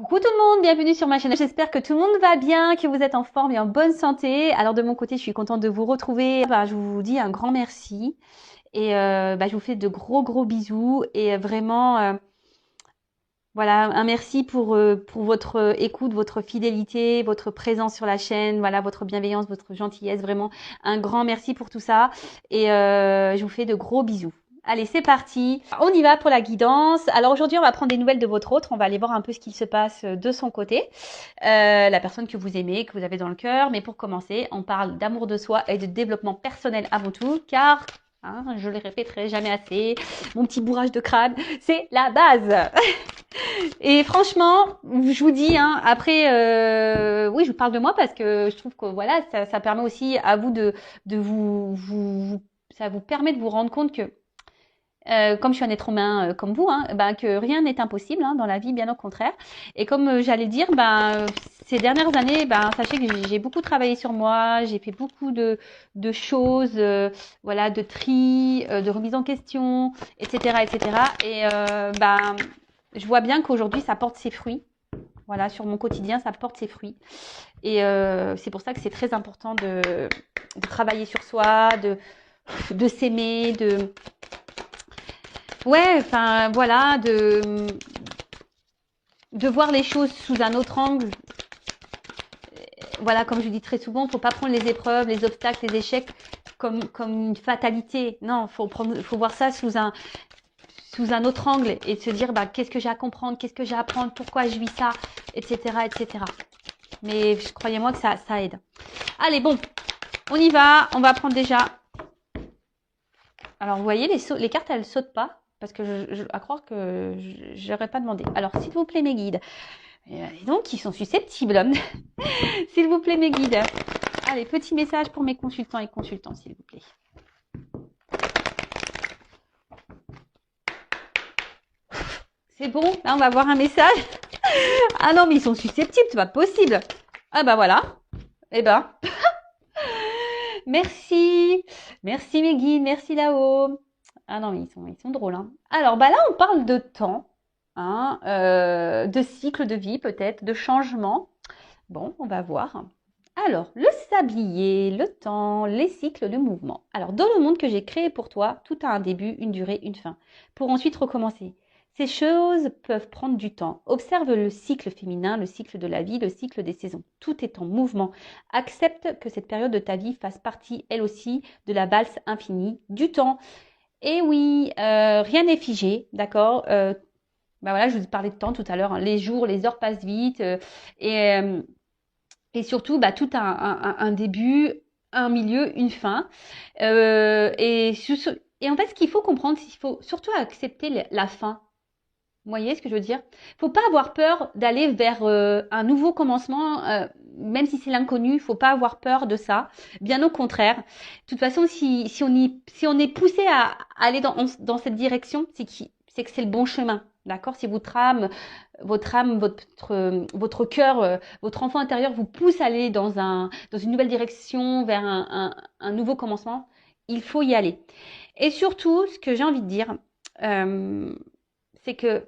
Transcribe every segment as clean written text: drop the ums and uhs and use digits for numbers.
Coucou tout le monde, bienvenue sur ma chaîne. J'espère que tout le monde va bien, que vous êtes en forme et en bonne santé. Alors de mon côté, je suis contente de vous retrouver. Je vous dis un grand merci et je vous fais de gros bisous et vraiment voilà, un merci pour votre écoute, votre fidélité, votre présence sur la chaîne, voilà, votre bienveillance, votre gentillesse. Vraiment un grand merci pour tout ça et je vous fais de gros bisous. Allez, c'est parti. On y va pour la guidance. Alors aujourd'hui, on va prendre des nouvelles de votre autre. On va aller voir un peu ce qu'il se passe de son côté. La personne que vous aimez, que vous avez dans le cœur. Mais pour commencer, on parle d'amour de soi et de développement personnel avant tout. Car, je le répéterai jamais assez, mon petit bourrage de crâne, c'est la base. Et franchement, je vous dis, après, oui, je vous parle de moi parce que je trouve que voilà, ça permet aussi à vous de ça vous permet de vous rendre compte que comme je suis un être humain comme vous, que rien n'est impossible dans la vie, bien au contraire. Et comme j'allais dire, ces dernières années, sachez que j'ai beaucoup travaillé sur moi, j'ai fait beaucoup de choses, voilà, de tri, de remise en question, etc., etc. Et je vois bien qu'aujourd'hui, ça porte ses fruits. Voilà, sur mon quotidien, ça porte ses fruits. Et c'est pour ça que c'est très important de travailler sur soi, de s'aimer, ouais, enfin voilà, de voir les choses sous un autre angle. Voilà, comme je dis très souvent, faut pas prendre les épreuves, les obstacles, les échecs comme une fatalité. Non, faut voir ça sous un autre angle et se dire qu'est-ce que j'ai à comprendre, qu'est-ce que j'ai à apprendre, pourquoi je vis ça, etc., etc. Mais croyez-moi que ça aide. Allez, bon, on y va. On va prendre déjà. Alors, vous voyez, les cartes, elles sautent pas. Parce que à croire que je n'aurais pas demandé. Alors, s'il vous plaît, mes guides. Et donc, ils sont susceptibles. S'il vous plaît, mes guides. Allez, petit message pour mes consultants et consultants, s'il vous plaît. C'est bon, là, on va voir un message. Ah non, mais ils sont susceptibles, c'est pas possible. Ah voilà. Eh ben, merci. Merci, mes guides, merci là-haut. Ah non, mais ils sont drôles. Alors, là, on parle de temps, de cycle de vie peut-être, de changement. Bon, on va voir. Alors, le sablier, le temps, les cycles de mouvement. Alors, dans le monde que j'ai créé pour toi, tout a un début, une durée, une fin, pour ensuite recommencer. Ces choses peuvent prendre du temps. Observe le cycle féminin, le cycle de la vie, le cycle des saisons. Tout est en mouvement. Accepte que cette période de ta vie fasse partie, elle aussi, de la valse infinie du temps. Et oui, rien n'est figé, d'accord voilà, je vous parlais de temps tout à l'heure. Les jours, les heures passent vite. Et surtout, tout a un début, un milieu, une fin. Et en fait, ce qu'il faut comprendre, c'est qu'il faut surtout accepter la fin. Vous voyez ce que je veux dire? Faut pas avoir peur d'aller vers un nouveau commencement, même si c'est l'inconnu. Faut pas avoir peur de ça. Bien au contraire. De toute façon, si on est poussé à aller dans cette direction, c'est que c'est le bon chemin. D'accord? Si votre âme, votre cœur, votre enfant intérieur vous pousse à aller dans une nouvelle direction, vers un nouveau commencement, il faut y aller. Et surtout, ce que j'ai envie de dire, c'est que,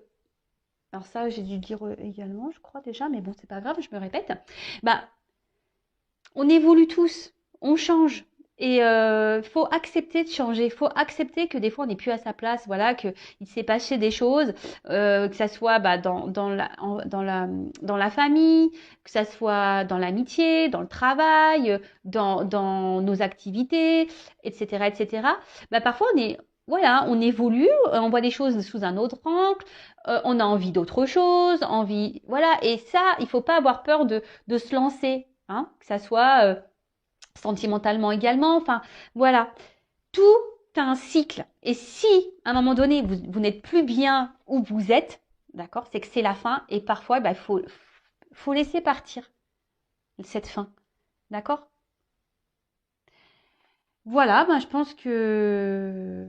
alors ça, j'ai dû dire également, je crois déjà, mais bon, c'est pas grave, je me répète. On évolue tous, on change. Et faut accepter de changer, faut accepter que des fois on n'est plus à sa place, voilà, que il s'est passé des choses, que ça soit dans la famille, que ça soit dans l'amitié, dans le travail, dans nos activités, etc., etc. Parfois on évolue, on voit les choses sous un autre angle, on a envie d'autre chose, voilà. Et ça, il faut pas avoir peur de se lancer, que ça soit sentimentalement également. Enfin, voilà. Tout a un cycle. Et si, à un moment donné, vous n'êtes plus bien où vous êtes, d'accord, c'est que c'est la fin. Et parfois, il faut laisser partir cette fin. D'accord? Voilà, je pense que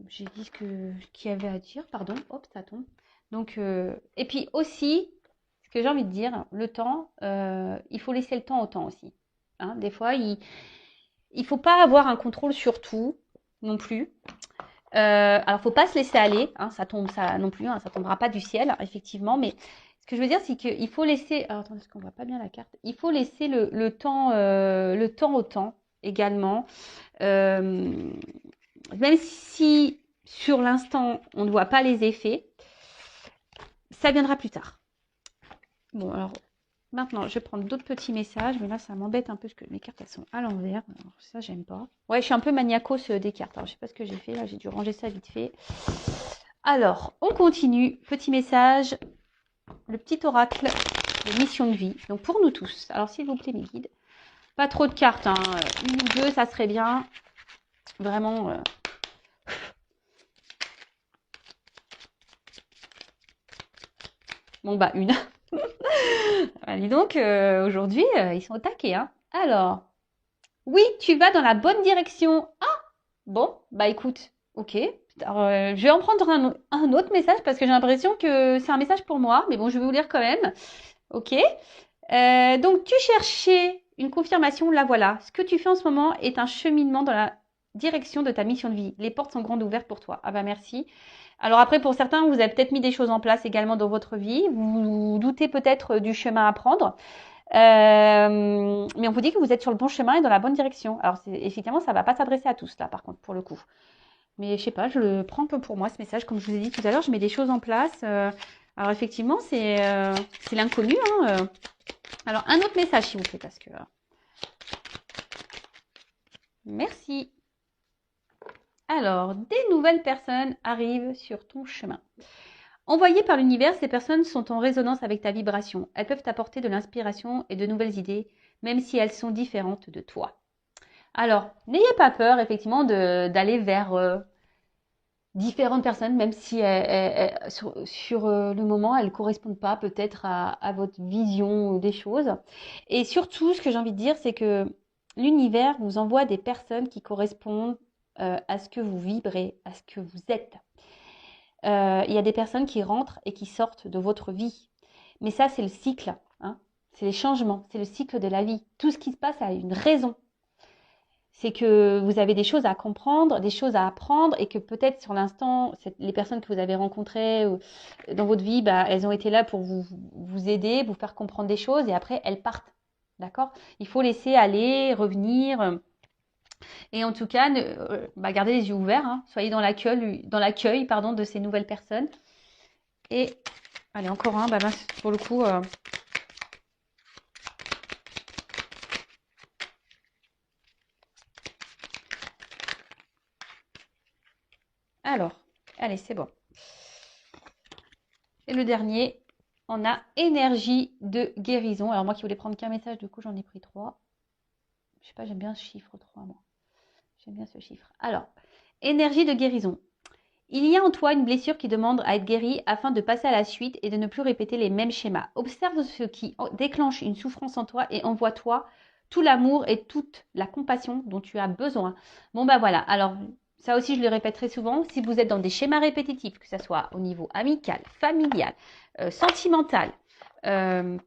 j'ai dit qu'il y avait à dire. Pardon, hop, ça tombe. Donc, et puis aussi, ce que j'ai envie de dire, le temps, il faut laisser le temps au temps aussi. Des fois, il faut pas avoir un contrôle sur tout non plus. Alors, faut pas se laisser aller, hein, ça tombe, ça non plus, hein, ça tombera pas du ciel, effectivement. Mais ce que je veux dire, c'est qu'il faut laisser. Alors, attendez, parce qu'on voit pas bien la carte. Il faut laisser le temps au temps également. Euh, Même si sur l'instant on ne voit pas les effets, ça viendra plus tard. Bon, alors maintenant, je vais prendre d'autres petits messages, mais là, ça m'embête un peu parce que mes cartes, elles sont à l'envers. Alors, ça, j'aime pas. Ouais, je suis un peu maniacos des cartes. Alors, je sais pas ce que j'ai fait. Là, j'ai dû ranger ça vite fait. Alors, on continue. Petit message. Le petit oracle de mission de vie. Donc, pour nous tous. Alors, s'il vous plaît, mes guides. Pas trop de cartes, hein. Une ou deux, ça serait bien. Vraiment. Bon, bah, une. Ah, dis donc, aujourd'hui, ils sont au taquet, hein. Alors, oui, tu vas dans la bonne direction. Ah, bon, bah écoute, ok. Alors, je vais en prendre un autre message parce que j'ai l'impression que c'est un message pour moi, mais bon, je vais vous lire quand même. Ok. Donc, tu cherchais une confirmation, la voilà. Ce que tu fais en ce moment est un cheminement dans la direction de ta mission de vie. Les portes sont grandes ouvertes pour toi. Ah bah merci. Alors après, pour certains, vous avez peut-être mis des choses en place également dans votre vie. Vous doutez peut-être du chemin à prendre. Mais on vous dit que vous êtes sur le bon chemin et dans la bonne direction. Alors, effectivement, ça ne va pas s'adresser à tous, là, par contre, pour le coup. Mais je sais pas, je le prends un peu pour moi, ce message. Comme je vous ai dit tout à l'heure, je mets des choses en place. Alors, effectivement, c'est l'inconnu. Hein. Alors, un autre message, s'il vous plaît, parce que... Merci. Alors, des nouvelles personnes arrivent sur ton chemin. Envoyées par l'univers, ces personnes sont en résonance avec ta vibration. Elles peuvent t'apporter de l'inspiration et de nouvelles idées, même si elles sont différentes de toi. Alors, n'ayez pas peur, effectivement, d'aller vers différentes personnes, même si sur le moment, elles ne correspondent pas peut-être à votre vision des choses. Et surtout, ce que j'ai envie de dire, c'est que l'univers vous envoie des personnes qui correspondent à ce que vous vibrez, à ce que vous êtes. Il y a des personnes qui rentrent et qui sortent de votre vie. Mais ça, c'est le cycle. Hein. C'est les changements, c'est le cycle de la vie. Tout ce qui se passe a une raison. C'est que vous avez des choses à comprendre, des choses à apprendre et que peut-être sur l'instant, les personnes que vous avez rencontrées dans votre vie, bah, elles ont été là pour vous aider, vous faire comprendre des choses et après, elles partent. D'accord? Il faut laisser aller, revenir. Et en tout cas, gardez les yeux ouverts. Hein, soyez dans l'accueil de ces nouvelles personnes. Et allez, encore un, pour le coup... Alors, allez, c'est bon. Et le dernier, on a énergie de guérison. Alors moi qui voulais prendre qu'un message, du coup j'en ai pris 3. Je sais pas, j'aime bien ce chiffre 3, moi. J'aime bien ce chiffre. Alors, énergie de guérison. Il y a en toi une blessure qui demande à être guérie afin de passer à la suite et de ne plus répéter les mêmes schémas. Observe ce qui déclenche une souffrance en toi et envoie-toi tout l'amour et toute la compassion dont tu as besoin. Bon bah voilà, alors ça aussi je le répète très souvent, si vous êtes dans des schémas répétitifs, que ce soit au niveau amical, familial, sentimental,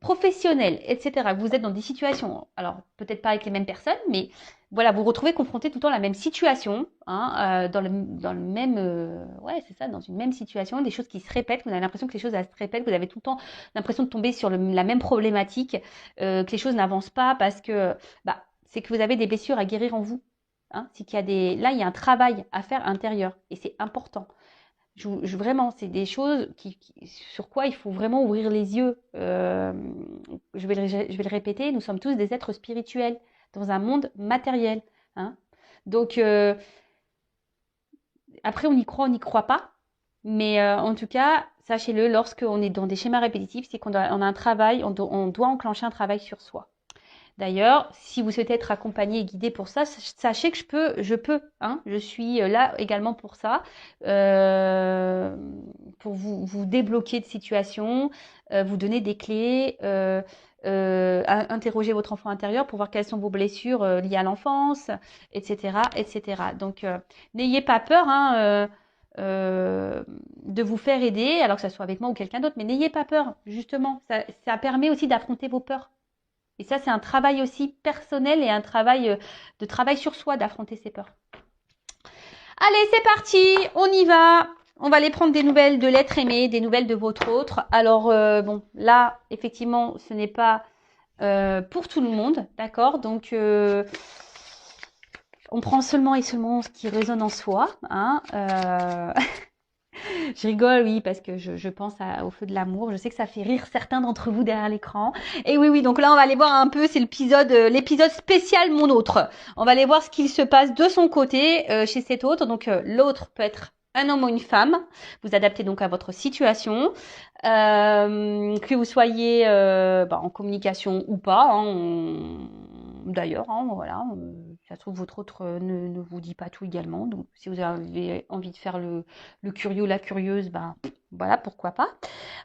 professionnel, etc. Vous êtes dans des situations, alors peut-être pas avec les mêmes personnes, mais voilà, vous vous retrouvez confronté tout le temps à la même situation, hein, dans le même, ouais, c'est ça, dans une même situation, des choses qui se répètent, vous avez l'impression que les choses elles se répètent, vous avez tout le temps l'impression de tomber sur la même problématique, que les choses n'avancent pas parce que, c'est que vous avez des blessures à guérir en vous. Hein, c'est qu'il y a là, il y a un travail à faire intérieur et c'est important. Vraiment, c'est des choses sur quoi il faut vraiment ouvrir les yeux. Je vais le répéter, nous sommes tous des êtres spirituels dans un monde matériel. Hein. Donc, après, on y croit, on n'y croit pas. Mais en tout cas, sachez-le, lorsqu'on est dans des schémas répétitifs, c'est qu'on a un travail, on doit enclencher un travail sur soi. D'ailleurs, si vous souhaitez être accompagné et guidé pour ça, sachez que je peux, hein, je suis là également pour ça, pour vous débloquer de situations, vous donner des clés, interroger votre enfant intérieur pour voir quelles sont vos blessures liées à l'enfance, etc., etc. Donc, n'ayez pas peur, hein, de vous faire aider, alors que ça soit avec moi ou quelqu'un d'autre, mais n'ayez pas peur, justement, ça permet aussi d'affronter vos peurs. Et ça, c'est un travail aussi personnel et un travail de travail sur soi d'affronter ses peurs. Allez, c'est parti, on y va. On va aller prendre des nouvelles de l'être aimé, des nouvelles de votre autre. Alors, bon, là, effectivement, ce n'est pas pour tout le monde, d'accord? Donc, on prend seulement et seulement ce qui résonne en soi, hein. Je rigole, oui, parce que je pense au feu de l'amour. Je sais que ça fait rire certains d'entre vous derrière l'écran. Et oui, oui, donc là, on va aller voir un peu, c'est l'épisode spécial Mon autre. On va aller voir ce qu'il se passe de son côté chez cet autre. Donc, l'autre peut être un homme ou une femme. Vous adaptez donc à votre situation. Que vous soyez en communication ou pas. Hein, d'ailleurs, hein, voilà. Ça se trouve, votre autre ne vous dit pas tout également. Donc, si vous avez envie de faire le curieux ou la curieuse, ben voilà, pourquoi pas.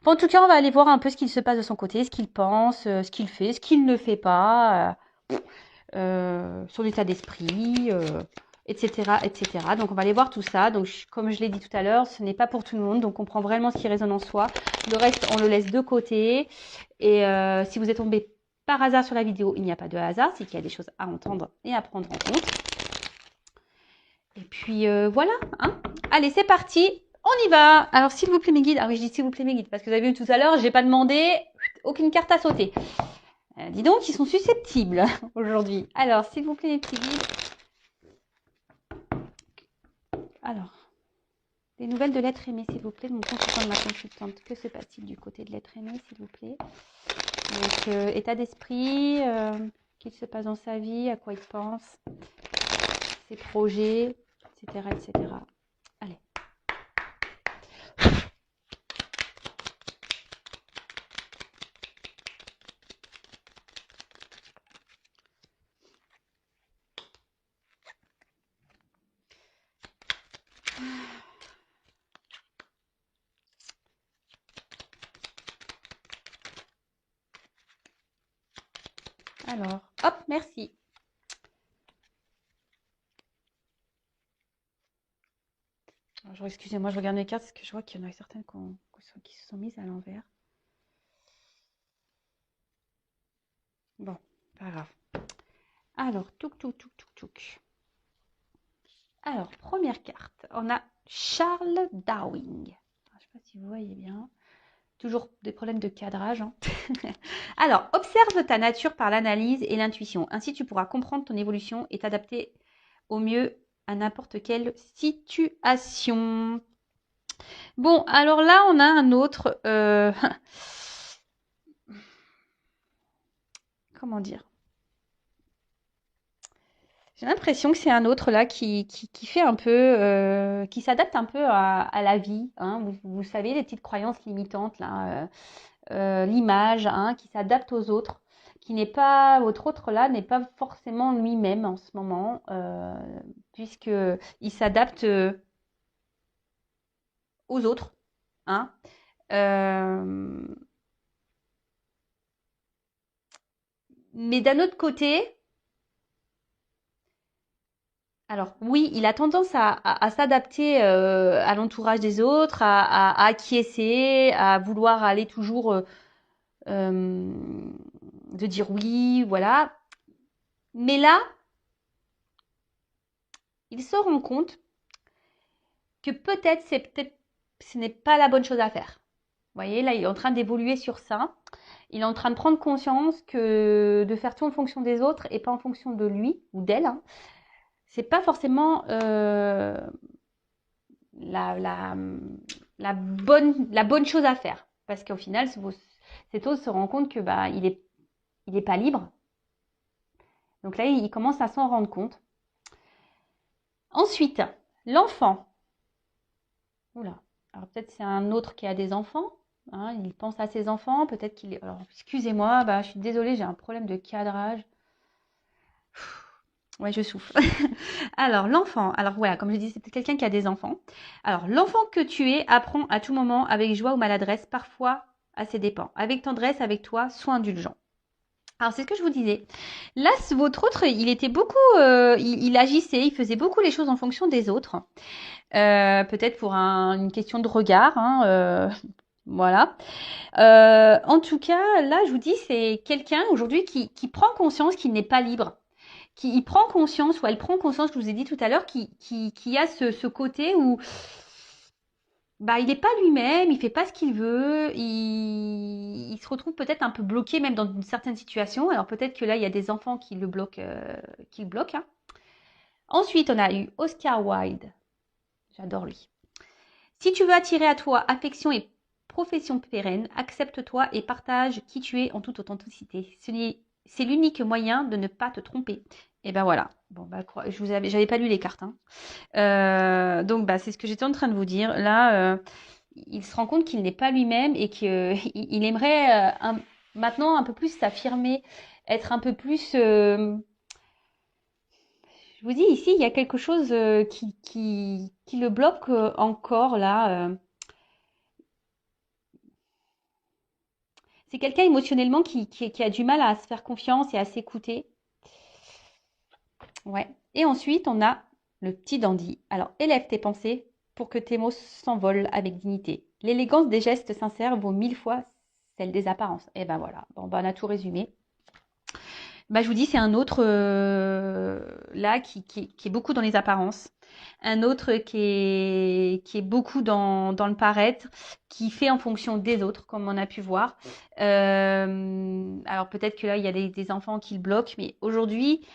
Bon, en tout cas, on va aller voir un peu ce qu'il se passe de son côté, ce qu'il pense, ce qu'il fait, ce qu'il ne fait pas, son état d'esprit, etc., etc. Donc, on va aller voir tout ça. Donc, comme je l'ai dit tout à l'heure, ce n'est pas pour tout le monde. Donc, on prend vraiment ce qui résonne en soi. Le reste, on le laisse de côté. Et si vous êtes tombé par hasard sur la vidéo, il n'y a pas de hasard. C'est qu'il y a des choses à entendre et à prendre en compte. Et puis voilà, hein. Allez, c'est parti, on y va. Alors, s'il vous plaît, mes guides. Ah oui, je dis s'il vous plaît, mes guides, parce que vous avez vu tout à l'heure, j'ai pas demandé aucune carte à sauter. Dis donc, ils sont susceptibles aujourd'hui. Alors, s'il vous plaît, les petits guides. Alors, des nouvelles de l'être aimé, s'il vous plaît, de mon consultant, de ma consultante. Que se passe-t-il du côté de l'être aimé, s'il vous plaît? Donc, état d'esprit, qu'il se passe dans sa vie, à quoi il pense, ses projets, etc., etc. Allez. Alors, hop, merci. Alors, excusez-moi, je regarde mes cartes parce que je vois qu'il y en a certaines qui se sont mises à l'envers. Bon, pas grave. Alors, touk. Alors, première carte, on a Charles Darwin. Je ne sais pas si vous voyez bien. Toujours des problèmes de cadrage. Hein. Alors, observe ta nature par l'analyse et l'intuition. Ainsi, tu pourras comprendre ton évolution et t'adapter au mieux à n'importe quelle situation. Bon, alors là, on a un autre... Comment dire? J'ai l'impression que c'est un autre là qui fait un peu, qui s'adapte un peu à la vie. Hein. Vous savez, les petites croyances limitantes là, l'image, hein, qui s'adapte aux autres, qui n'est pas, votre autre là n'est pas forcément lui-même en ce moment, puisque il s'adapte aux autres. Hein. Mais d'un autre côté, alors oui, il a tendance à s'adapter à l'entourage des autres, à acquiescer, à vouloir aller toujours de dire oui, voilà. Mais là, il se rend compte que peut-être ce n'est pas la bonne chose à faire. Vous voyez, là, il est en train d'évoluer sur ça. Il est en train de prendre conscience que de faire tout en fonction des autres et pas en fonction de lui ou d'elle, hein, c'est pas forcément la bonne chose à faire. Parce qu'au final, cet autre se rend compte que il est pas libre. Donc là, il commence à s'en rendre compte. Ensuite, l'enfant. Oula. Alors peut-être c'est un autre qui a des enfants. Hein, il pense à ses enfants. Peut-être qu'il est... Alors, excusez-moi, je suis désolée, j'ai un problème de cadrage. Ouais, je souffle. Alors, l'enfant. Alors, voilà, comme je dis, c'est quelqu'un qui a des enfants. Alors, l'enfant que tu es apprend à tout moment avec joie ou maladresse, parfois à ses dépens. Avec tendresse, avec toi, sois indulgent. Alors, c'est ce que je vous disais. Là, votre autre, il était beaucoup... il agissait, il faisait beaucoup les choses en fonction des autres. Peut-être pour une question de regard. Hein, voilà. En tout cas, là, je vous dis, c'est quelqu'un aujourd'hui qui prend conscience qu'il n'est pas libre. il prend conscience, ou elle prend conscience, je vous ai dit tout à l'heure, qui a ce côté où bah, il n'est pas lui-même, il fait pas ce qu'il veut, il se retrouve peut-être un peu bloqué même dans une certaine situation. Alors peut-être que là, il y a des enfants qui le bloquent, hein. Ensuite, on a eu Oscar Wilde. J'adore lui. Si tu veux attirer à toi affection et profession pérenne, accepte-toi et partage qui tu es en toute authenticité. C'est l'unique moyen de ne pas te tromper. Et ben voilà. Bon, bah, j'avais pas lu les cartes, hein. Donc, bah, c'est ce que j'étais en train de vous dire. Là, il se rend compte qu'il n'est pas lui-même et qu'il aimerait maintenant un peu plus s'affirmer, être un peu plus. Je vous dis, ici, il y a quelque chose qui le bloque encore là. C'est quelqu'un émotionnellement qui a du mal à se faire confiance et à s'écouter. Ouais. Et ensuite, on a le petit dandy. Alors, élève tes pensées pour que tes mots s'envolent avec dignité. L'élégance des gestes sincères vaut 1000 fois celle des apparences. Et ben voilà, bon, ben, on a tout résumé. Bah, je vous dis, c'est un autre là qui est beaucoup dans les apparences. Un autre qui est beaucoup dans le paraître, qui fait en fonction des autres, comme on a pu voir. Alors peut-être que là, il y a des enfants qui le bloquent, mais aujourd'hui,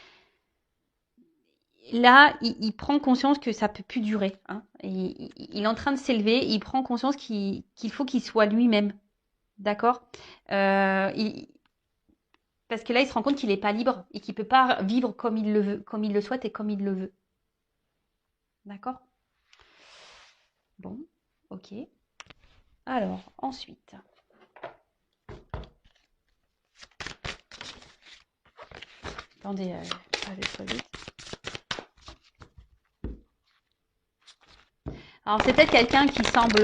là, il prend conscience que ça peut plus durer, hein. Il est en train de s'élever, il prend conscience qu'il faut qu'il soit lui-même. D'accord. Euh, il- Parce que là, il se rend compte qu'il n'est pas libre et qu'il ne peut pas vivre comme il le veut, comme il le souhaite et comme il le veut. D'accord. Bon, ok. Alors, ensuite. Attendez, je vais trop vite. Alors, c'est peut-être quelqu'un qui semble,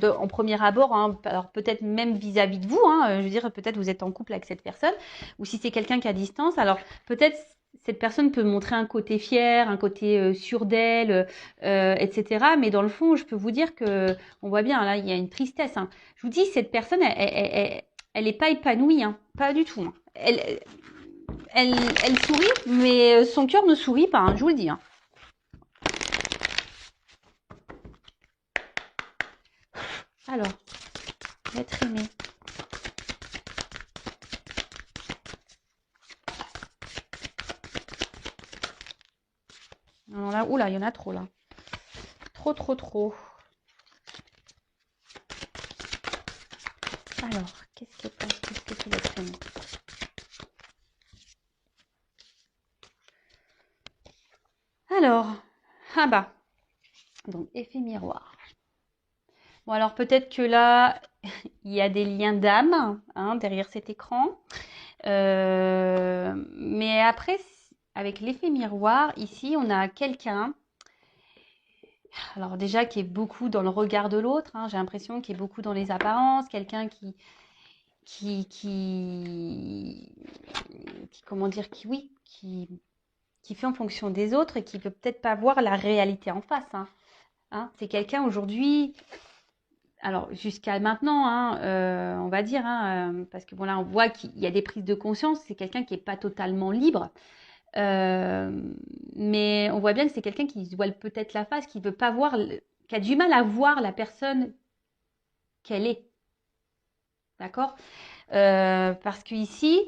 en premier abord, hein, alors peut-être même vis-à-vis de vous, hein, je veux dire, peut-être vous êtes en couple avec cette personne, ou si c'est quelqu'un qui est à distance, alors peut-être cette personne peut montrer un côté fier, un côté sûr d'elle, etc. Mais dans le fond, je peux vous dire que, on voit bien, là, il y a une tristesse, hein. Je vous dis, cette personne, elle est pas épanouie, hein, pas du tout, hein. Elle sourit, mais son cœur ne sourit pas, hein, je vous le dis, hein. Alors, l'être aimé. Alors là, oula, il y en a trop là. Trop, trop, trop. Alors, qu'est-ce que c'est l'être aimé? Alors, ah bah, donc effet miroir. Bon, alors peut-être que là, il y a des liens d'âme, hein, derrière cet écran. Mais après, avec l'effet miroir, ici, on a quelqu'un, alors déjà qui est beaucoup dans le regard de l'autre, hein, j'ai l'impression qu'il est beaucoup dans les apparences, quelqu'un comment dire, oui, qui fait en fonction des autres et qui peut peut-être pas voir la réalité en face, hein. Hein, c'est quelqu'un aujourd'hui, alors jusqu'à maintenant, hein, on va dire, hein, parce que bon là on voit qu'il y a des prises de conscience, c'est quelqu'un qui n'est pas totalement libre, euh, mais on voit bien que c'est quelqu'un qui se voile peut-être la face, qui veut pas voir, qui a du mal à voir la personne qu'elle est, d'accord. Parce que ici,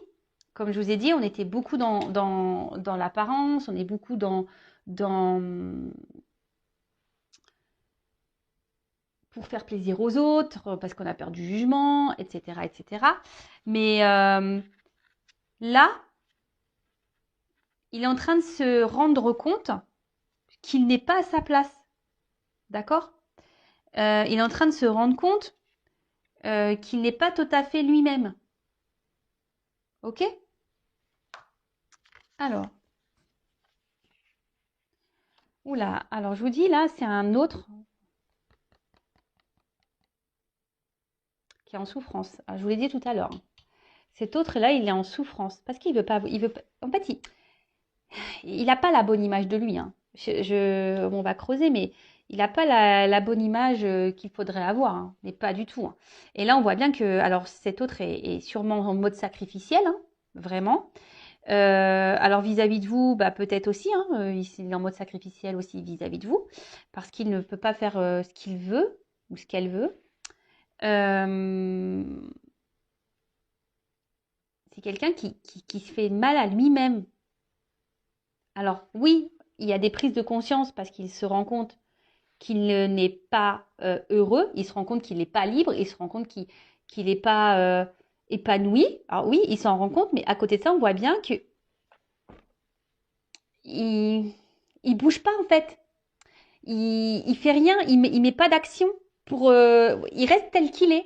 comme je vous ai dit, on était beaucoup dans l'apparence, on est beaucoup dans pour faire plaisir aux autres, parce qu'on a peur du jugement, etc., etc. Mais là, il est en train de se rendre compte qu'il n'est pas à sa place, d'accord. Il est en train de se rendre compte qu'il n'est pas tout à fait lui-même, ok. Alors, oula, alors je vous dis là, c'est un autre qui est en souffrance. Alors, je vous l'ai dit tout à l'heure, hein. Cet autre-là, il est en souffrance parce qu'il veut pas. En fait, il n'a pas la bonne image de lui, hein. On va creuser, mais il n'a pas la bonne image qu'il faudrait avoir, hein. Mais pas du tout, hein. Et là, on voit bien que, alors, cet autre est sûrement en mode sacrificiel, hein, vraiment. Alors vis-à-vis de vous, bah, peut-être aussi, hein, il est en mode sacrificiel aussi vis-à-vis de vous, parce qu'il ne peut pas faire ce qu'il veut ou ce qu'elle veut. Euh, c'est quelqu'un qui se fait mal à lui-même. Alors oui, il y a des prises de conscience parce qu'il se rend compte qu'il n'est pas heureux, il se rend compte qu'il n'est pas libre, il se rend compte qu'il n'est pas épanoui. Alors oui, il s'en rend compte, mais à côté de ça, on voit bien que il bouge pas en fait. Il fait rien, il met pas d'action pour. Il reste tel qu'il est.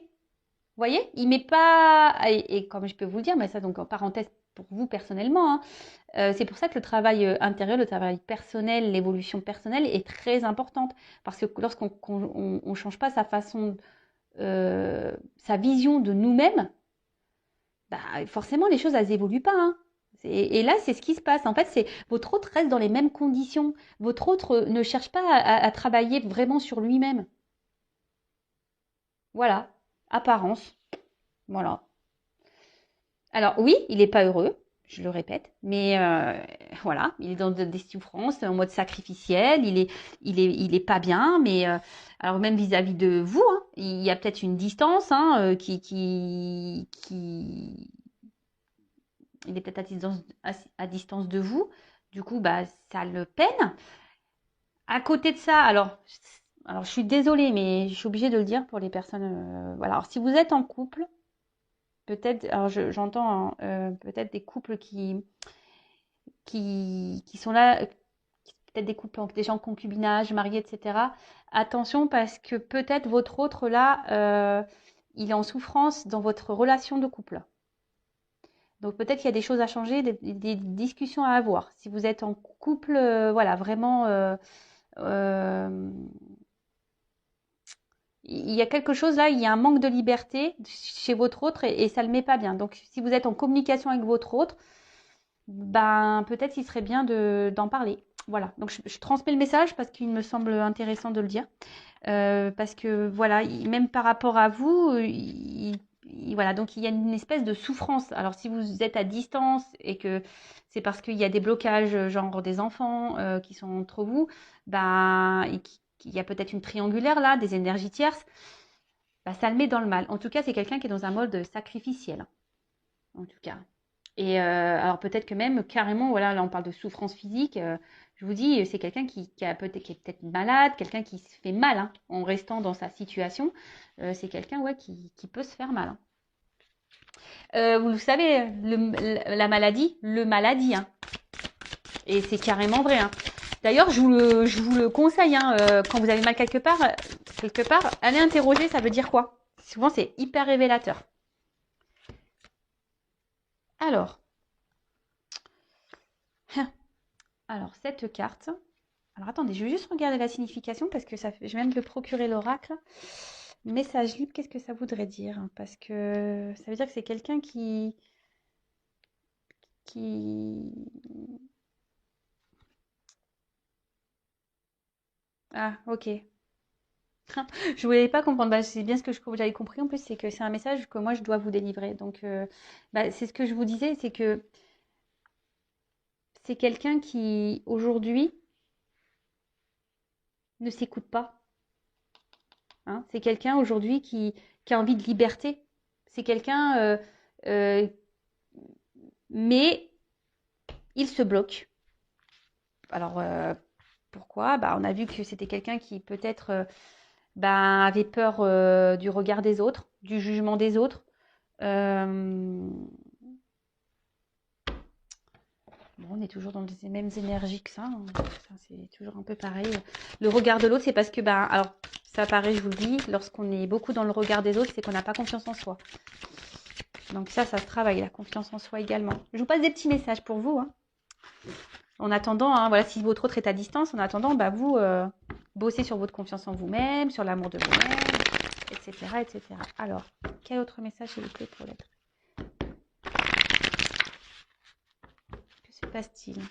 Vous voyez, il met pas. Et comme je peux vous le dire, mais ça donc en parenthèse pour vous personnellement, hein, c'est pour ça que le travail intérieur, le travail personnel, l'évolution personnelle est très importante. Parce que lorsqu'on on change pas sa façon, sa vision de nous-mêmes, bah, forcément les choses elles évoluent pas. Hein. Et là, c'est ce qui se passe. En fait, c'est votre autre reste dans les mêmes conditions. Votre autre ne cherche pas à travailler vraiment sur lui-même. Voilà, apparence. Voilà. Alors oui, il n'est pas heureux, je le répète, mais voilà, il est dans des souffrances, en mode sacrificiel, il est pas bien, mais alors même vis-à-vis de vous, hein, il y a peut-être une distance hein, il est peut-être à distance de vous, du coup, bah, ça le peine. À côté de ça, alors je suis désolée, mais je suis obligée de le dire pour les personnes, voilà. Alors si vous êtes en couple, peut-être, alors j'entends hein, peut-être des couples qui sont là, peut-être des couples, des gens en concubinage, mariés, etc. Attention parce que peut-être votre autre là, il est en souffrance dans votre relation de couple. Donc peut-être qu'il y a des choses à changer, des discussions à avoir. Si vous êtes en couple, voilà, vraiment, euh, il y a quelque chose là, il y a un manque de liberté chez votre autre et ça ne le met pas bien. Donc si vous êtes en communication avec votre autre, ben peut-être qu'il serait bien d'en parler. Voilà, donc je transmets le message parce qu'il me semble intéressant de le dire. Parce que voilà, même par rapport à vous, voilà, donc il y a une espèce de souffrance. Alors si vous êtes à distance et que c'est parce qu'il y a des blocages, genre des enfants qui sont entre vous, ben, il y a peut-être une triangulaire là, des énergies tierces, bah, ça le met dans le mal. En tout cas, c'est quelqu'un qui est dans un mode sacrificiel, en tout cas. Et alors peut-être que même carrément, voilà, là on parle de souffrance physique. Je vous dis, c'est quelqu'un qui est peut-être malade, quelqu'un qui se fait mal hein, en restant dans sa situation. C'est quelqu'un ouais, qui peut se faire mal. Hein. Vous le savez, la maladie, le maladie. Hein. Et c'est carrément vrai. Hein. D'ailleurs, je vous le conseille, hein, quand vous avez mal quelque part, allez interroger, ça veut dire quoi? Souvent, c'est hyper révélateur. Alors, alors cette carte. Alors attendez, je vais juste regarder la signification parce que je viens de le procurer l'oracle. Message libre, qu'est-ce que ça voudrait dire? Parce que ça veut dire que c'est quelqu'un qui... Ah, ok. Je voulais pas comprendre. Bah, c'est bien ce que j'avais compris. En plus, c'est que c'est un message que moi, je dois vous délivrer. Donc, bah, c'est ce que je vous disais, c'est que c'est quelqu'un qui, aujourd'hui, ne s'écoute pas. Hein. C'est quelqu'un, aujourd'hui, qui a envie de liberté. C'est quelqu'un... euh, mais il se bloque. Alors, pourquoi? Bah, on a vu que c'était quelqu'un qui peut-être bah, avait peur du regard des autres, du jugement des autres. Euh, bon, on est toujours dans les mêmes énergies que ça. Hein. Ça, c'est toujours un peu pareil. Le regard de l'autre, c'est parce que, bah, alors, ça paraît, je vous le dis, lorsqu'on est beaucoup dans le regard des autres, c'est qu'on n'a pas confiance en soi. Donc ça se travaille, la confiance en soi également. Je vous passe des petits messages pour vous. Hein. En attendant, hein, voilà, si votre autre est à distance, en attendant, bah, vous bossez sur votre confiance en vous-même, sur l'amour de vous-même, etc., etc. Alors, quel autre message s'il vous plaît pour l'être? Que se passe-t-il?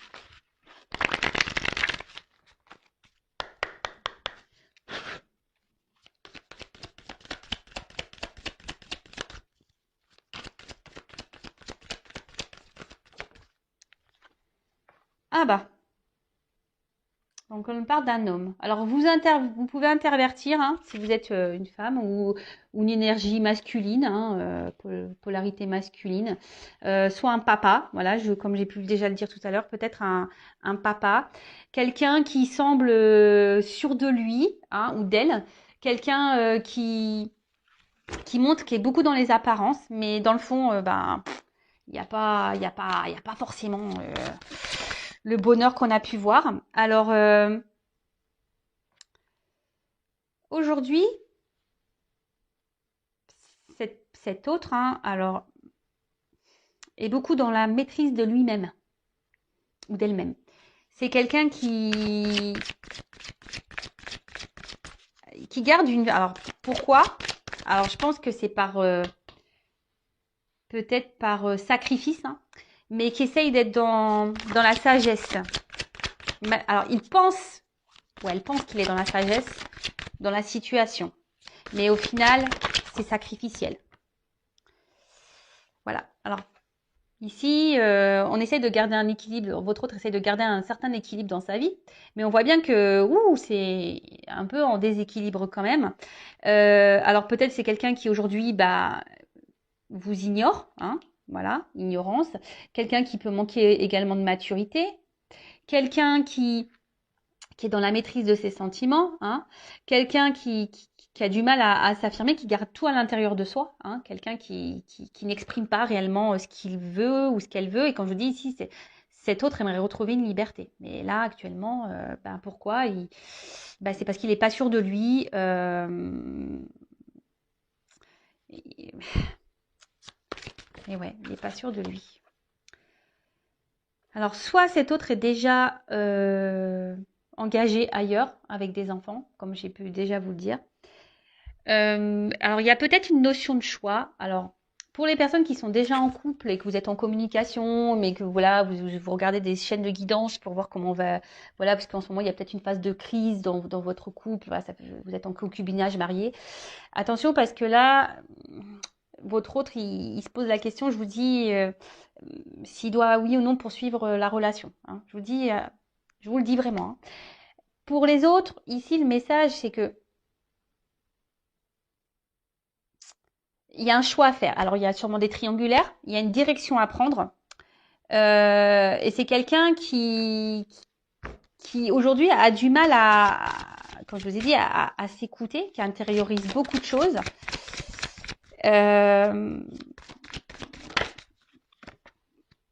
bah. Donc on parle d'un homme. Alors vous pouvez intervertir hein, si vous êtes une femme ou une énergie masculine, hein, polarité masculine, soit un papa, voilà, comme j'ai pu déjà le dire tout à l'heure, peut-être un papa, quelqu'un qui semble sûr de lui hein, ou d'elle, quelqu'un qui montre qu'il est beaucoup dans les apparences, mais dans le fond, ben il n'y a pas forcément le bonheur qu'on a pu voir. Alors aujourd'hui, cet autre, hein, alors, est beaucoup dans la maîtrise de lui-même ou d'elle-même. C'est quelqu'un qui garde une. Alors pourquoi? Alors je pense que c'est peut-être par sacrifice, hein, mais qui essaye d'être dans la sagesse. Alors il pense, ou elle pense qu'il est dans la sagesse, dans la situation, mais au final c'est sacrificiel. Voilà. Alors ici, on essaye de garder un équilibre. Votre autre essaye de garder un certain équilibre dans sa vie, mais on voit bien que c'est un peu en déséquilibre quand même. Alors peut-être c'est quelqu'un qui aujourd'hui vous ignore, hein, voilà, ignorance. Quelqu'un qui peut manquer également de maturité. Quelqu'un qui est dans la maîtrise de ses sentiments, hein. Quelqu'un qui a du mal à s'affirmer, qui garde tout à l'intérieur de soi, hein. Quelqu'un qui n'exprime pas réellement ce qu'il veut ou ce qu'elle veut. Et quand je dis ici, cet autre aimerait retrouver une liberté. Mais là, actuellement, pourquoi c'est parce qu'il n'est pas sûr de lui. Et ouais, il n'est pas sûr de lui. Alors, soit cet autre est déjà engagé ailleurs avec des enfants, comme j'ai pu déjà vous le dire. Alors, il y a peut-être une notion de choix. Alors, pour les personnes qui sont déjà en couple et que vous êtes en communication, mais que voilà, vous regardez des chaînes de guidance pour voir comment on va, voilà, parce qu'en ce moment il y a peut-être une phase de crise dans votre couple. Voilà, vous êtes en concubinage marié. Attention parce que là, votre autre, il se pose la question. Je vous dis s'il doit oui ou non poursuivre la relation. Hein. Je vous le dis vraiment. Hein. Pour les autres, ici le message c'est que il y a un choix à faire. Alors, il y a sûrement des triangulaires, il y a une direction à prendre. Et c'est quelqu'un qui aujourd'hui a du mal comme je vous ai dit, à s'écouter, qui intériorise beaucoup de choses. Il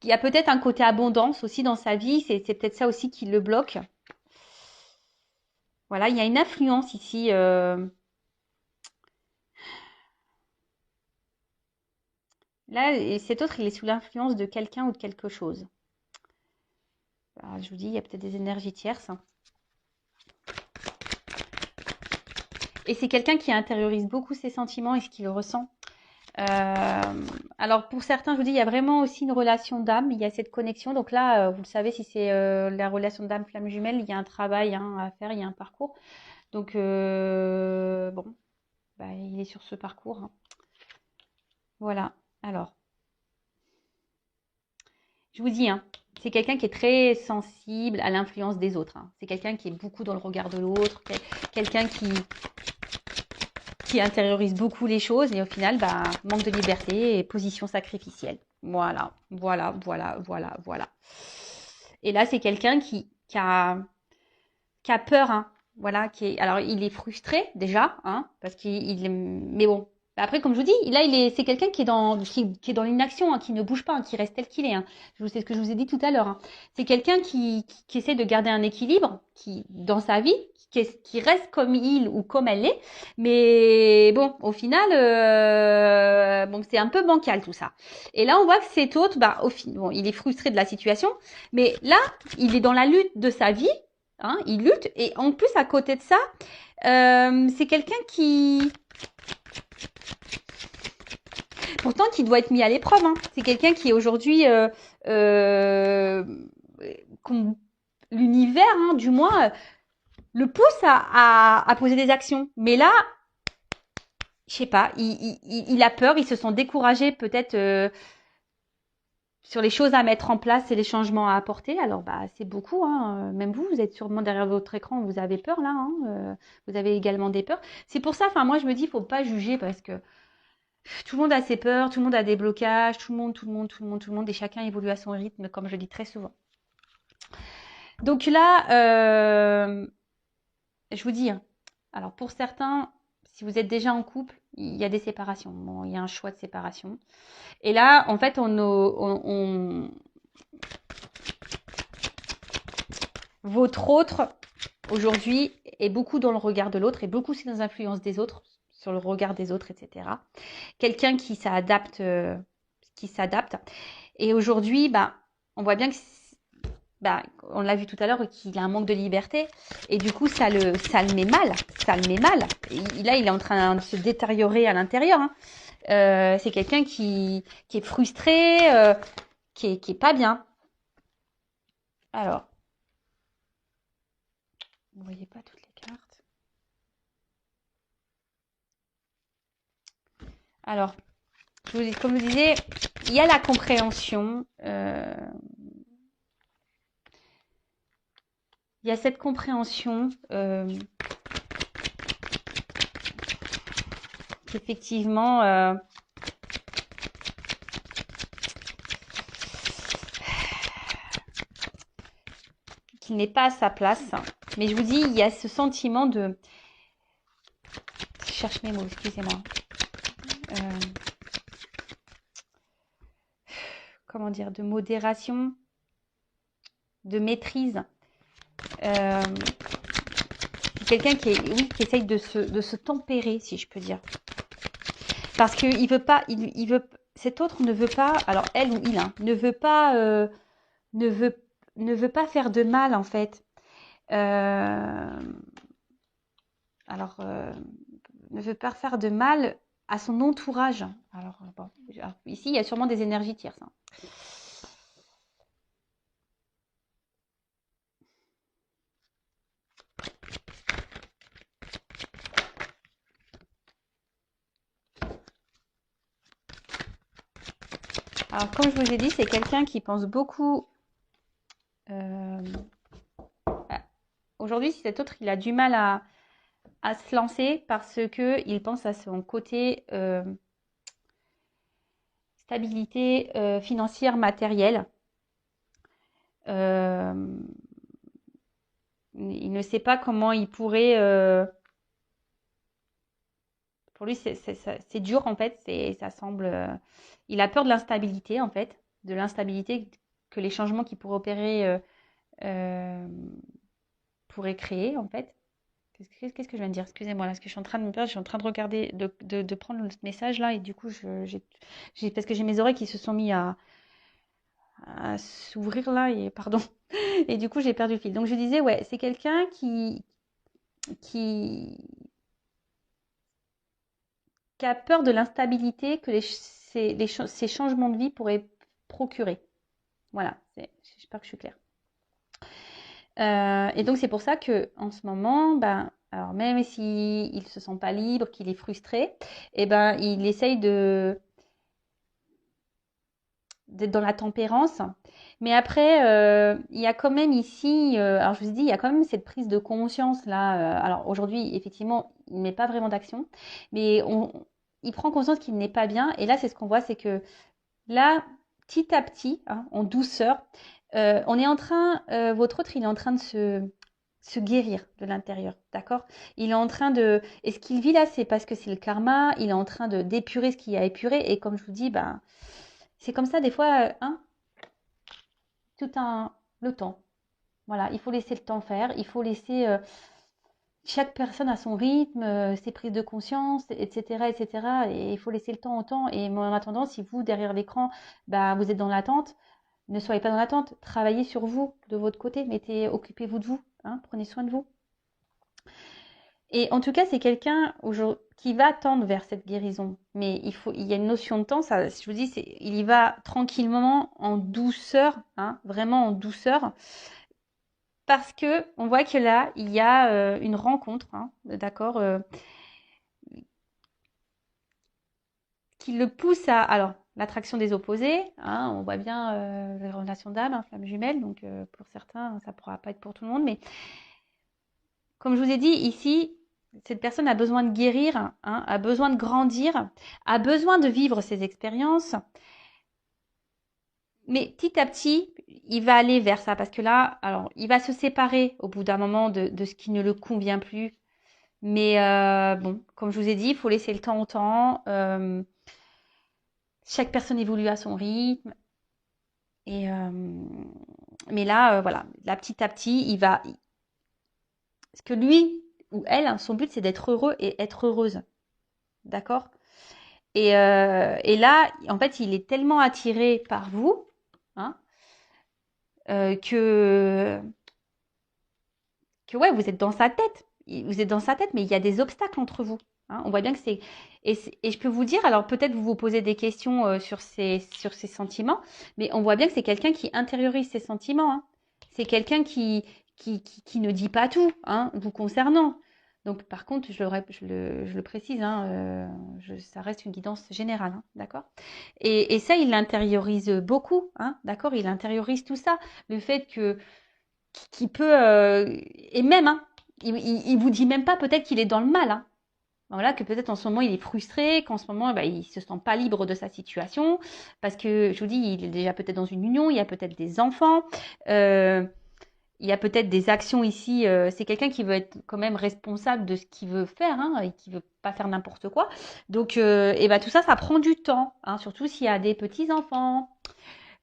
y a peut-être un côté abondance aussi dans sa vie, c'est peut-être ça aussi qui le bloque. Voilà, il y a une influence ici. Là, et cet autre, il est sous l'influence de quelqu'un ou de quelque chose. Alors, je vous dis, il y a peut-être des énergies tierces. Et c'est quelqu'un qui intériorise beaucoup ses sentiments et ce qu'il ressent. Alors pour certains, je vous dis, il y a vraiment aussi une relation d'âme, il y a cette connexion. Donc là, vous le savez, si c'est la relation d'âme flamme jumelle, il y a un travail hein, à faire, il y a un parcours. Donc bon, il est sur ce parcours. Hein. Voilà. Alors, je vous dis, hein, c'est quelqu'un qui est très sensible à l'influence des autres. Hein. C'est quelqu'un qui est beaucoup dans le regard de l'autre, quelqu'un qui intériorise beaucoup les choses et au final, manque de liberté et position sacrificielle. Voilà, voilà, voilà, voilà, voilà. Et là, c'est quelqu'un qui a peur, hein. Voilà, alors il est frustré déjà, hein, parce mais bon. Après, comme je vous dis, là, c'est quelqu'un qui est dans l'inaction, hein, qui ne bouge pas, hein, qui reste tel qu'il est. Hein. C'est ce que je vous ai dit tout à l'heure. Hein. C'est quelqu'un qui essaie de garder un équilibre, dans sa vie, qui reste comme il ou comme elle est. Mais bon, au final, c'est un peu bancal tout ça. Et là, on voit que cet autre, il est frustré de la situation, mais là, il est dans la lutte de sa vie. Hein, il lutte et en plus à côté de ça, c'est quelqu'un pourtant qui doit être mis à l'épreuve. Hein. C'est quelqu'un qui aujourd'hui, l'univers, hein, du moins, le pousse à poser des actions. Mais là, je sais pas, il a peur, il se sent découragé peut-être. sur les choses à mettre en place et les changements à apporter. Alors, bah, c'est beaucoup, hein. Même vous, vous êtes sûrement derrière votre écran, vous avez peur là, hein. Vous avez également des peurs. C'est pour ça, enfin, moi, je me dis, faut pas juger parce que tout le monde a ses peurs, tout le monde a des blocages, tout le monde, et chacun évolue à son rythme, comme je dis très souvent. Donc là, je vous dis, hein, alors pour certains, si vous êtes déjà en couple, il y a des séparations. Bon, il y a un choix de séparation. Et là, en fait, votre autre, aujourd'hui, est beaucoup dans le regard de l'autre et beaucoup aussi dans l'influence des autres, sur le regard des autres, etc. Quelqu'un qui s'adapte, Et aujourd'hui, bah, on voit bien que, bah, on l'a vu tout à l'heure, qu'il a un manque de liberté. Et du coup, ça le met mal. Ça le met mal. Là, il est en train de se détériorer à l'intérieur, hein. C'est quelqu'un qui est frustré, qui est pas bien. Alors, vous ne voyez pas toutes les cartes. Alors, comme je vous disais, il y a la compréhension. Il y a cette compréhension qu'effectivement, qu'il n'est pas à sa place. Mais je vous dis, il y a ce sentiment de... Je cherche mes mots, excusez-moi. Comment dire, de modération, de maîtrise. C'est quelqu'un qui essaye de se tempérer, si je peux dire. Parce que il veut pas, il veut, cet autre ne veut pas, alors elle ou il, hein, ne veut pas, ne veut pas faire de mal en fait. Alors, ne veut pas faire de mal à son entourage. Alors, bon, ici, il y a sûrement des énergies tierces, hein. Alors, comme je vous ai dit, c'est quelqu'un qui pense beaucoup. Aujourd'hui, cet autre, il a du mal à se lancer parce qu'il pense à son côté stabilité financière, matérielle. Il ne sait pas comment il pourrait... pour lui, c'est dur en fait. Ça semble... il a peur de l'instabilité en fait. De l'instabilité que les changements qu'il pourrait opérer pourraient créer en fait. Qu'est-ce que je viens de dire? Excusez-moi, là, parce que je suis en train de me perdre, je suis en train de regarder, de prendre le message là, et du coup, parce que j'ai mes oreilles qui se sont mis à s'ouvrir là, et pardon, et du coup, j'ai perdu le fil. Donc, je disais, ouais, c'est quelqu'un qui, qui a peur de l'instabilité que ces changements de vie pourraient procurer. Voilà, j'espère que je suis claire. Et donc, c'est pour ça que en ce moment, ben, alors même s'il ne se sent pas libre, qu'il est frustré, eh ben, il essaye d'être dans la tempérance. Mais après, il y a quand même ici, alors je vous ai dit, il y a quand même cette prise de conscience là. Alors aujourd'hui, effectivement, il ne met pas vraiment d'action, mais il prend conscience qu'il n'est pas bien. Et là, c'est ce qu'on voit, c'est que là, petit à petit, hein, en douceur, on est en train, votre autre, il est en train de se guérir de l'intérieur, d'accord? Il est en train de... Et ce qu'il vit là, c'est parce que c'est le karma, il est en train d'épurer ce qu'il y a épuré. Et comme je vous dis, ben, c'est comme ça des fois, hein, le temps. Voilà, il faut laisser le temps faire, il faut laisser chaque personne à son rythme, ses prises de conscience, etc., etc. Et il faut laisser le temps au temps. Et en attendant, si vous, derrière l'écran, bah, vous êtes dans l'attente, ne soyez pas dans l'attente. Travaillez sur vous, de votre côté. Occupez-vous de vous, hein, prenez soin de vous. Et en tout cas, c'est quelqu'un qui va tendre vers cette guérison. Mais il y a une notion de temps. Ça, je vous dis, il y va tranquillement, en douceur, hein, vraiment en douceur. Parce que on voit que là, il y a une rencontre, hein, d'accord, qui le pousse à... Alors, l'attraction des opposés, hein, on voit bien les relations d'âme, hein, flamme jumelle, donc pour certains, ça ne pourra pas être pour tout le monde, mais comme je vous ai dit, ici, cette personne a besoin de guérir, hein, a besoin de grandir, a besoin de vivre ses expériences, mais petit à petit, il va aller vers ça, parce que là, alors, il va se séparer au bout d'un moment de ce qui ne le convient plus, mais bon, comme je vous ai dit, il faut laisser le temps au temps, chaque personne évolue à son rythme, et mais là, voilà, là, petit à petit, il va. Parce que lui ou elle, hein, son but, c'est d'être heureux et être heureuse. D'accord? Et là, en fait, il est tellement attiré par vous, hein, que, ouais, vous êtes dans sa tête. Vous êtes dans sa tête, mais il y a des obstacles entre vous. Hein. On voit bien que c'est. Et je peux vous dire, alors peut-être vous vous posez des questions sur ces sentiments, mais on voit bien que c'est quelqu'un qui intériorise ses sentiments. Hein. C'est quelqu'un qui ne dit pas tout, hein, vous concernant. Donc, par contre, je le précise, hein, ça reste une guidance générale, hein, d'accord? Et ça, il l'intériorise beaucoup, hein, d'accord? Il intériorise tout ça. Le fait que qui peut et même hein, il vous dit même pas peut-être qu'il est dans le mal hein. Voilà que peut-être en ce moment il est frustré, qu'en ce moment bah, il se sent pas libre de sa situation parce que je vous dis il est déjà peut-être dans une union, il y a peut-être des enfants, il y a peut-être des actions ici. C'est quelqu'un qui veut être quand même responsable de ce qu'il veut faire hein, et qui veut pas faire n'importe quoi. Donc et bah tout ça ça prend du temps, hein, surtout s'il y a des petits enfants.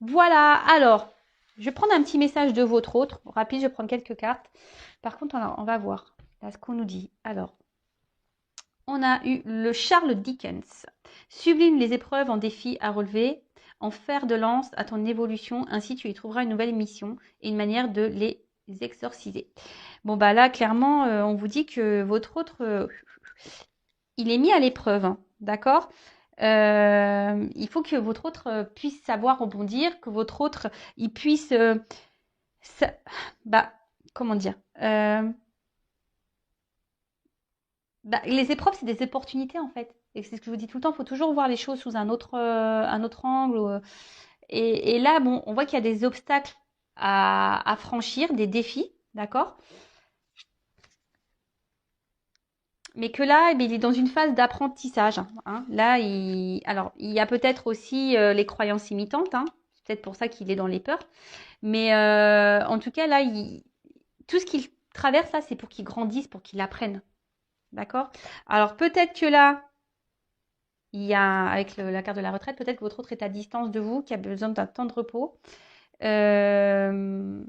Voilà, alors, je vais prendre un petit message de votre autre. Rapide, je vais prendre quelques cartes. Par contre, on va voir là ce qu'on nous dit. Alors, on a eu le Charles Dickens. Sublime les épreuves en défis à relever, en fer de lance à ton évolution, ainsi tu y trouveras une nouvelle mission et une manière de les exorciser. Bon, bah là, clairement, on vous dit que votre autre, il est mis à l'épreuve, hein, d'accord? Il faut que votre autre puisse savoir rebondir, que votre autre, il puisse, ça- bah, comment dire, bah, les épreuves, c'est des opportunités en fait. Et c'est ce que je vous dis tout le temps, il faut toujours voir les choses sous un autre angle. Et là, bon, on voit qu'il y a des obstacles à franchir, des défis, d'accord? Mais que là, eh bien, il est dans une phase d'apprentissage. Hein. Là, alors, il y a peut-être aussi les croyances imitantes. Hein. C'est peut-être pour ça qu'il est dans les peurs. Mais en tout cas, là, tout ce qu'il traverse, là, c'est pour qu'il grandisse, pour qu'il apprenne. D'accord? Alors, peut-être que là, il y a, avec la carte de la retraite, peut-être que votre autre est à distance de vous, qui a besoin d'un temps de repos. Euh,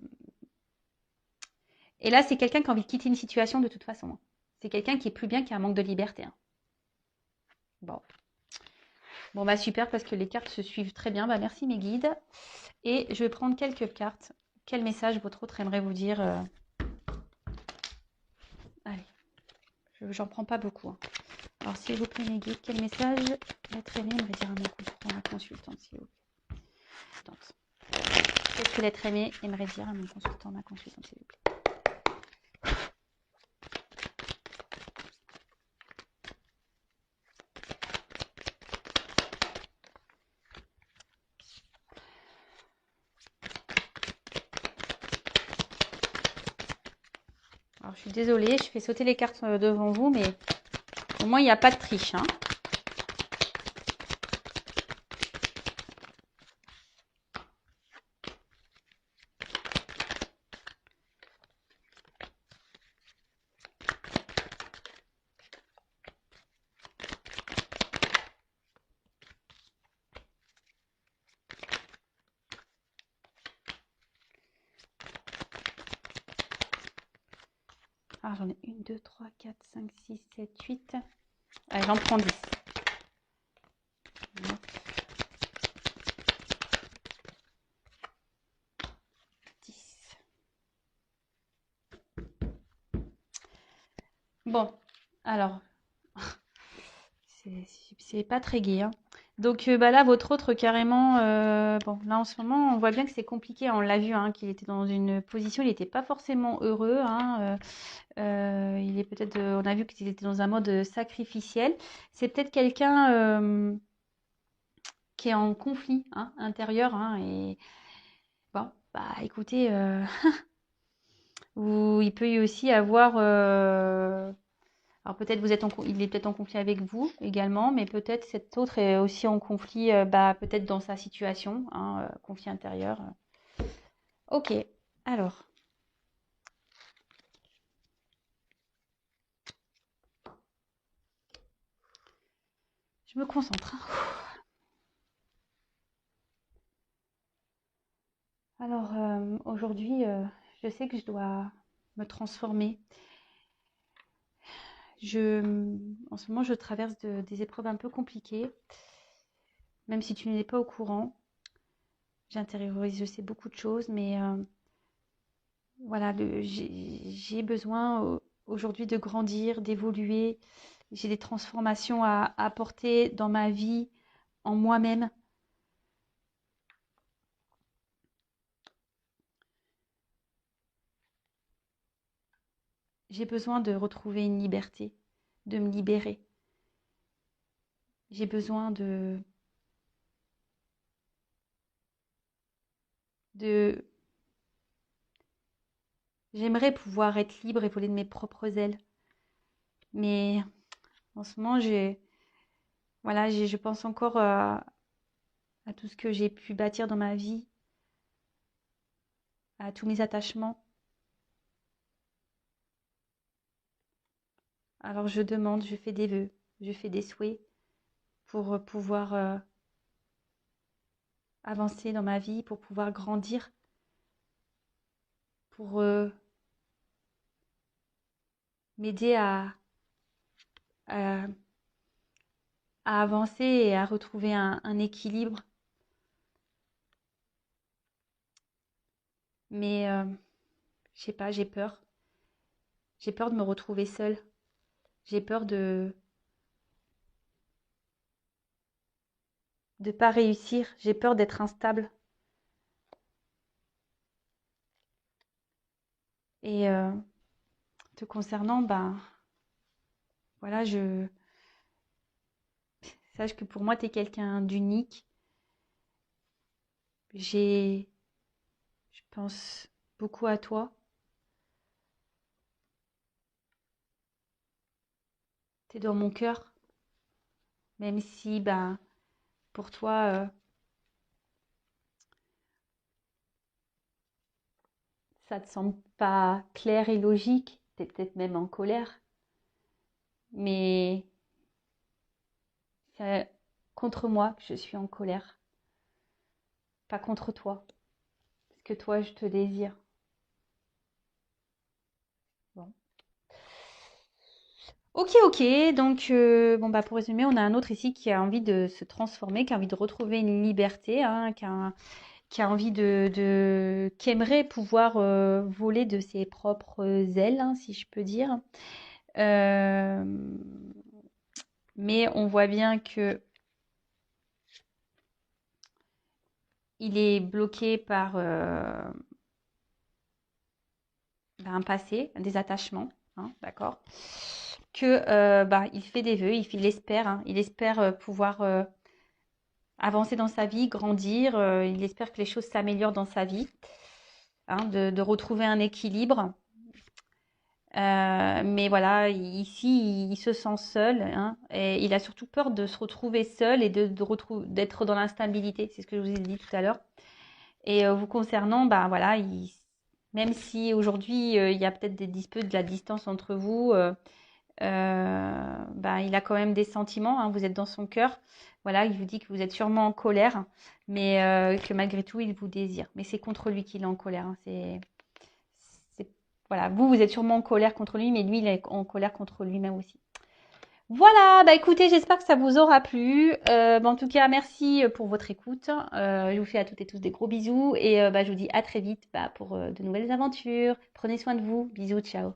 Et là, c'est quelqu'un qui a envie de quitter une situation de toute façon. Hein. C'est quelqu'un qui est plus bien, qui a un manque de liberté. Hein. Bon. Bon, bah super, parce que les cartes se suivent très bien. Bah, merci mes guides. Et je vais prendre quelques cartes. Quel message votre autre aimerait vous dire Allez, j'en prends pas beaucoup. Hein. Alors, s'il vous plaît, mes guides, quel message l'être aimé aimerait dire à mon consultant, ma consultante, s'il vous plaît. Qu'est-ce que l'être aimé aimerait dire à mon consultant, ma consultante, s'il vous plaît. Alors, je suis désolée, je fais sauter les cartes devant vous, mais au moins, il n'y a pas de triche. Hein. Alors, j'en ai 1, 2, 3, 4, 5, 6, 7, 8. Allez, j'en prends 10. 10. Bon, alors, c'est pas très gai. Hein. Donc bah là, votre autre carrément, bon, là en ce moment, on voit bien que c'est compliqué. On l'a vu, hein, qu'il était dans une position, il n'était pas forcément heureux. Hein, il est peut-être, on a vu qu'il était dans un mode sacrificiel. C'est peut-être quelqu'un qui est en conflit hein, intérieur. Hein, et bon, bah écoutez, il peut y aussi avoir. Alors peut-être il est peut-être en conflit avec vous également, mais peut-être cet autre est aussi en conflit, bah, peut-être dans sa situation, hein, conflit intérieur. Ok, alors. Je me concentre. Alors aujourd'hui, je sais que je dois me transformer. En ce moment, je traverse des épreuves un peu compliquées, même si tu n'es pas au courant. J'intériorise, je sais beaucoup de choses, mais voilà, j'ai besoin aujourd'hui de grandir, d'évoluer. J'ai des transformations à apporter dans ma vie, en moi-même. J'ai besoin de retrouver une liberté, de me libérer. J'ai besoin de... J'aimerais pouvoir être libre et voler de mes propres ailes. Mais en ce moment, voilà, je pense encore à tout ce que j'ai pu bâtir dans ma vie, à tous mes attachements. Alors je demande, je fais des vœux, je fais des souhaits pour pouvoir avancer dans ma vie, pour pouvoir grandir, pour m'aider à, à avancer et à retrouver un équilibre. Mais je sais pas, j'ai peur. J'ai peur de me retrouver seule. J'ai peur de pas réussir. J'ai peur d'être instable. Et te concernant, ben voilà, sache que pour moi, tu es quelqu'un d'unique. Je pense beaucoup à toi. Tu es dans mon cœur, même si, ben, pour toi, ça te semble pas clair et logique. Tu es peut-être même en colère. Mais c'est contre moi que je suis en colère, pas contre toi. Parce que toi, je te désire. Bon. Ok, ok. Donc, bon, bah, pour résumer, on a un autre ici qui a envie de se transformer, qui a envie de retrouver une liberté, hein, qui a envie qui aimerait pouvoir voler de ses propres ailes, hein, si je peux dire. Euh, mais on voit bien que il est bloqué par un passé, des attachements, hein, d'accord? Que bah, il fait des vœux, il espère, hein, il espère pouvoir avancer dans sa vie, grandir, il espère que les choses s'améliorent dans sa vie, hein, de retrouver un équilibre. Mais voilà, ici, il se sent seul, hein, et il a surtout peur de se retrouver seul et d'être dans l'instabilité. C'est ce que je vous ai dit tout à l'heure. Et vous concernant, ben voilà, même si aujourd'hui il y a peut-être des disputes, de la distance entre vous, ben, il a quand même des sentiments, hein, vous êtes dans son cœur. Voilà, il vous dit que vous êtes sûrement en colère, mais que malgré tout, il vous désire. Mais c'est contre lui qu'il est en colère, hein. Voilà, vous êtes sûrement en colère contre lui, mais lui, il est en colère contre lui-même aussi. Voilà, bah écoutez, j'espère que ça vous aura plu. Bah, en tout cas, merci pour votre écoute. Je vous fais à toutes et tous des gros bisous et bah, je vous dis à très vite bah, pour de nouvelles aventures. Prenez soin de vous. Bisous, ciao.